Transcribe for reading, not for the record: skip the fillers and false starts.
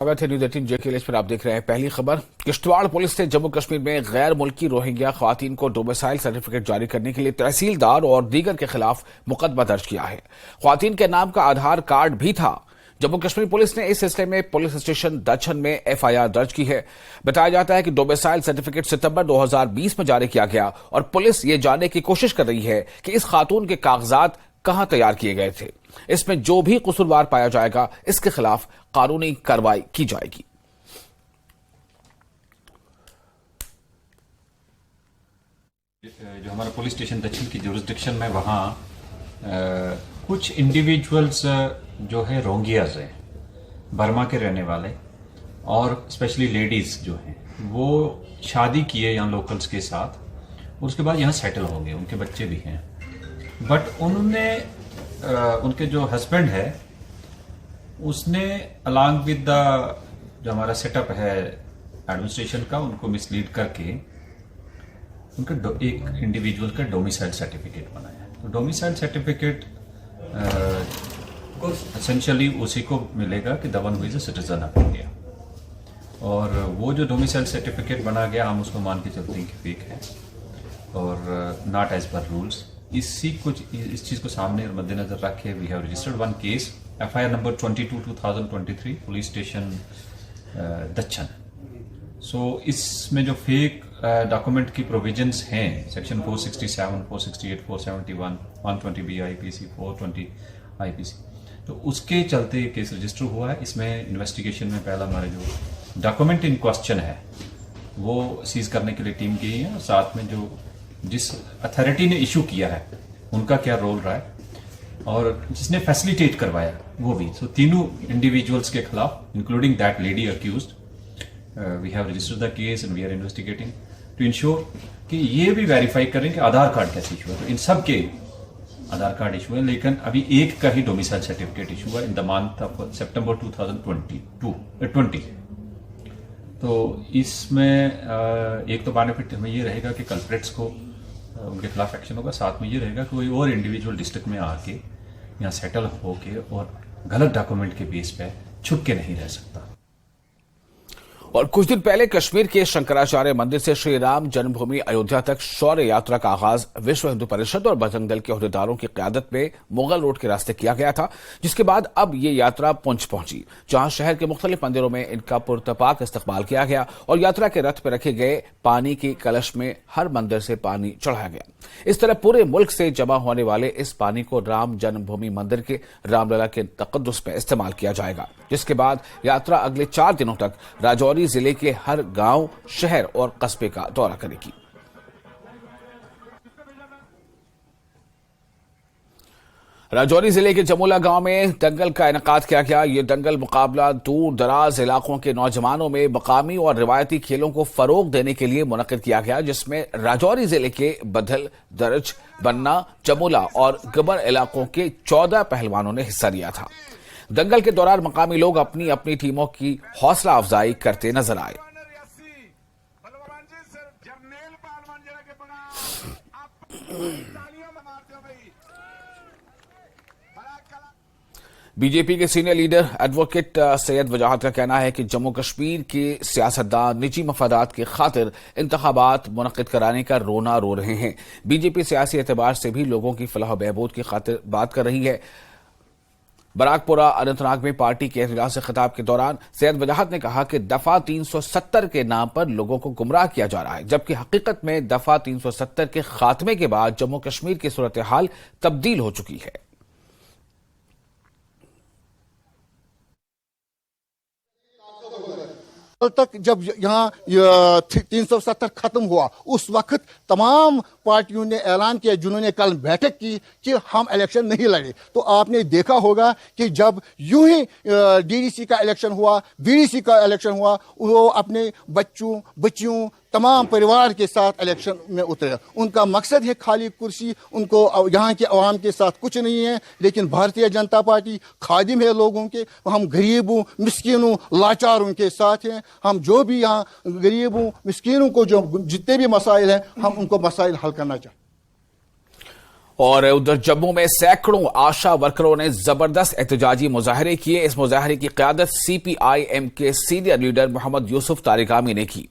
स्वागत है न्यूज 18 जेके पर। आप देख रहे हैं पहली खबर। किश्तवाड़ पुलिस ने जम्मू कश्मीर में गैर मुल्की रोहिंग्या खवातीन को डोमिसाइल सर्टिफिकेट जारी करने के लिए तहसीलदार और दीगर के खिलाफ मुकदमा दर्ज किया है। खवातीन के नाम का आधार कार्ड भी था। जम्मू कश्मीर पुलिस ने इस सिलसिले में पुलिस स्टेशन दच्छन में एफआईआर दर्ज की है। बताया जाता है कि डोमिसाइल सर्टिफिकेट सितंबर 2020 में जारी किया गया और पुलिस ये जानने की कोशिश कर रही है कि इस खातून के कागजात कहां तैयार किए गए थे। इसमें जो भी कसूरवार पाया जाएगा इसके खिलाफ कानूनी कार्रवाई की जाएगी। जो हमारा पुलिस स्टेशन दक्षिण की जुरिस्डिक्शन में वहां कुछ इंडिविजुअल्स जो है रोहिंग्यास हैं, बर्मा के रहने वाले और स्पेशली लेडीज जो हैं वो शादी किए यहाँ लोकल्स के साथ, उसके बाद यहाँ सेटल हो गए, उनके बच्चे भी हैं। बट उन्होंने उनके जो हस्बैंड है उसने अलॉन्ग विद द जो हमारा सेटअप है एडमिनिस्ट्रेशन का, उनको मिसलीड करके उनका एक इंडिविजुअल का डोमिसाइल सर्टिफिकेट बनाया। तो डोमिसाइल सर्टिफिकेट एसेंशियली उसी को मिलेगा कि the one who is a citizen of India, और वो जो डोमिसाइल सर्टिफिकेट बना गया हम उसको मान के चलते हैं कि फेक है और नॉट एज पर रूल्स। इस चीज को सामने और मद्देनजर रखे we have registered one case, FIR number 22/2023, police station Dachhan. So इसमें जो फेक डॉक्यूमेंट की प्रोविजंस हैं सेक्शन 467, 468, 471, 120 BIPC, 420 IPC, तो उसके चलते केस रजिस्टर हुआ है। इसमें इन्वेस्टिगेशन में पहला हमारे जो डॉक्यूमेंट इन क्वेश्चन है वो सीज करने के लिए टीम गई है, और साथ में जो जिस अथॉरिटी ने इशू किया है उनका क्या रोल रहा है और जिसने फैसिलिटेट करवाया वो भी। सो तीनों इंडिविजुअल्स के खिलाफ including that lady accused we have registered the case and we are investigating to ensure कि ये भी वेरीफाई करें कि आधार कार्ड कैसे इशू है। तो इन सब के आधार कार्ड इशू है, लेकिन अभी एक का ही डोमिसाइल सर्टिफिकेट इशू हुआ इन द मंथ ऑफ सितंबर 2020। तो इसमें एक तो बेनिफिट हमें ये रहेगा कि कल्प्रेट्स को उनके खिलाफ एक्शन होगा, साथ में ये रहेगा कि कोई और इंडिविजुअल डिस्ट्रिक्ट में आके यहाँ सेटल होके और गलत डॉक्यूमेंट के बेस पे छुप के नहीं रह सकता। और कुछ दिन पहले कश्मीर के शंकराचार्य मंदिर से श्री राम जन्मभूमि अयोध्या तक शौर्य यात्रा का आगाज विश्व हिंदू परिषद और बजरंग दल के अहदेदारों की क़यादत में मुगल रोड के रास्ते किया गया था, जिसके बाद अब ये यात्रा पुंछ पहुंची, जहां शहर के मुख्तलिफ मंदिरों में इनका पुरतपाक इस्तकबाल किया गया और यात्रा के रथ पर रखे गए पानी के कलश में हर मंदिर से पानी चढ़ाया गया। इस तरह पूरे मुल्क से जमा होने वाले इस पानी को राम जन्मभूमि मंदिर के रामलला के तकद्दुस में इस्तेमाल किया जाएगा, जिसके बाद यात्रा अगले 4 दिनों तक राजौरी जिले के हर गांव, शहर और कस्बे का दौरा करेगी। राजौरी जिले के जमुला गांव में दंगल का इनेकाद किया गया। ये दंगल मुकाबला दूर दराज इलाकों के नौजवानों में मकामी और रिवायती खेलों को फरोग देने के लिए मुनक्किद किया गया, जिसमें राजौरी जिले के बदल, दरज, बन्ना, जमुला और गबर इलाकों के 14 पहलवानों ने हिस्सा लिया था। दंगल के दौरान मकामी लोग अपनी अपनी टीमों की हौसला अफजाई करते नजर आए। बीजेपी के सीनियर लीडर एडवोकेट सैयद वजाहत का कहना है कि जम्मू कश्मीर के सियासतदान निजी मफादात की खातिर इंतखाबात मुनक्किद कराने का रोना रो रहे हैं। बीजेपी सियासी एतबार से भी लोगों की फलाह बहबूद की खातिर बात कर रही है। बराकपुरा अनंतनाग में पार्टी के इजलास से खिताब के दौरान सैयद वजाहत ने कहा कि दफा 370 के नाम पर लोगों को गुमराह किया जा रहा है, जबकि हकीकत में दफा 370 के खात्मे के बाद जम्मू कश्मीर की सूरत हाल तब्दील हो चुकी है। कल तक जब यहाँ 370 खत्म हुआ उस वक्त तमाम पार्टियों ने ऐलान किया, जिन्होंने कल बैठक की, कि हम इलेक्शन नहीं लड़े। तो आपने देखा होगा कि जब यूं ही डीडीसी का इलेक्शन हुआ, बीडीसी का इलेक्शन हुआ, वो अपने बच्चों बच्चियों तमाम परिवार के साथ इलेक्शन में उतरे। उनका मकसद है खाली कुर्सी, उनको यहाँ के अवाम के साथ कुछ नहीं है। लेकिन भारतीय जनता पार्टी खादिम है लोगों के, हम गरीबों, मिस्किनों, लाचारों के साथ हैं। हम जो भी यहाँ गरीबों, मिस्किनों को जो जितने भी मसाइल हैं, हम उनको मसाइल हल करना चाहते हैं। और उधर जम्मू में सैकड़ों आशा वर्करों ने जबरदस्त एहतजाजी मुजाहरे किए। इस मुजाहरे की क़यादत CPIM के सीनियर लीडर मोहम्मद यूसुफ तारिगामी ने की।